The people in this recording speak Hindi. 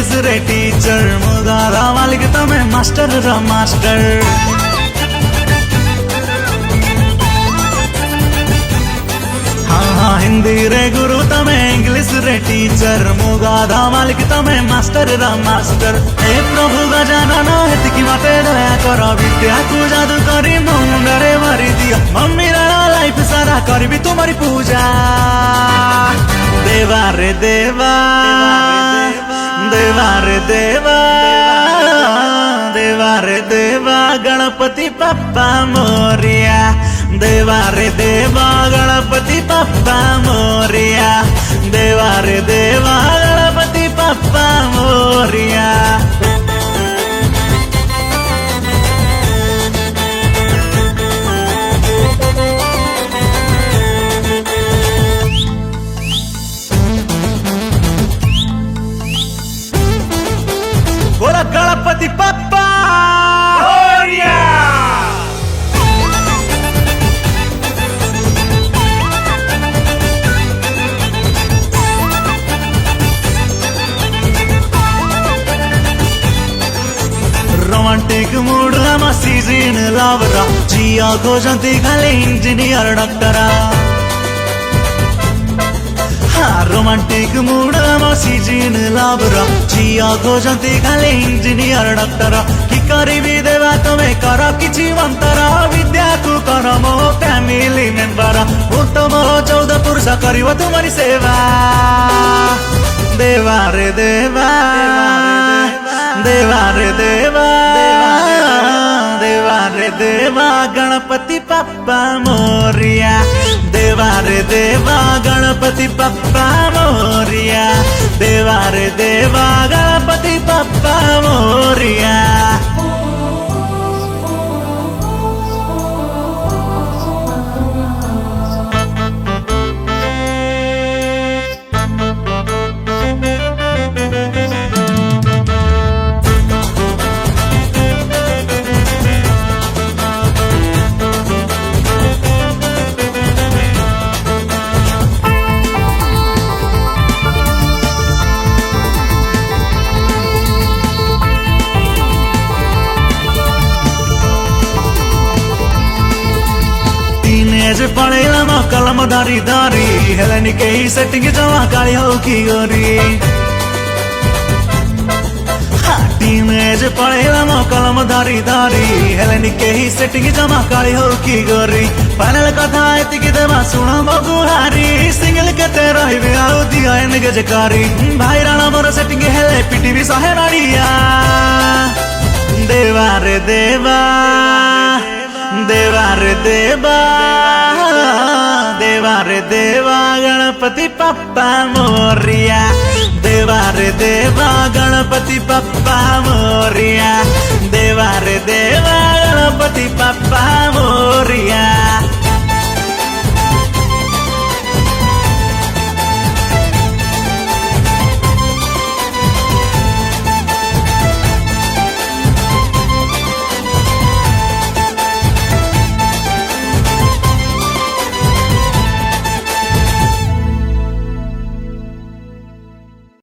इंग्लिश रे टीचर मुगारा मालिक तमे मास्टर र मास्टर हाँ हिंदी रे गुरु तमे इंग्लिश रे टीचर मुगारा मालिक तमे मास्टर र मास्टर हे प्रभु गजानन हेतिकी मते दया कर विद्या को जादू करी मुंडरे मारी दिया मम्मी रा लाइफ सारा करबी तुम्हारी पूजा देवा रे देवा देवा रे देवा देवा रे देवा गणपति पप्पा मोरिया देवा रे देवा गणपति पप्पा मोरिया देवा रे देवा गणपति पप्पा मोरिया बोला गणपति पप्पा मोरिया रोमांटिक मूड मा सीजन लावरा जिया खोजंती खाली इंजीनियर डॉक्टरा रोमांटिक मूड मा सीजन लावरा जिया खोजंती खाली इंजीनियर डॉक्टर कि करिबी देवा तमे कर किछि मंतर विद्या को कर मो फैमिली मेंबर उत्तम 14 पुरुष करिव तुम्हारी सेवा देवा रे देवा देवा रे देवा देवा रे देवा गणपति पप्पा मोरिया देवा रे देवा गणपति पप्पा मोरिया देवा रे देवा गणपति पप्पा मोरिया पड़ेला म कलम धारी धारी हेलनी के ही सेटिंग जमा काली हो की गोरी टीनेज पड़ेला म कलम धारी धारी हेलनी के ही सेटिंग जमा काली हो की गोरी फाइनल कथा एतिकी देवा सुन मगुहारी सिंगल केते रहिबे आउ दिया एनगेज कारी भाई राणा मोर सेटिंग हेले पीटीवी सहे नाड़िया देवा रे देवा देवा रे देवा देवा रे देवा गणपति पप्पा मोरिया देवा रे देवा गणपति पप्पा मोरिया देवा रे देवा गणपति पप्पा मोरिया।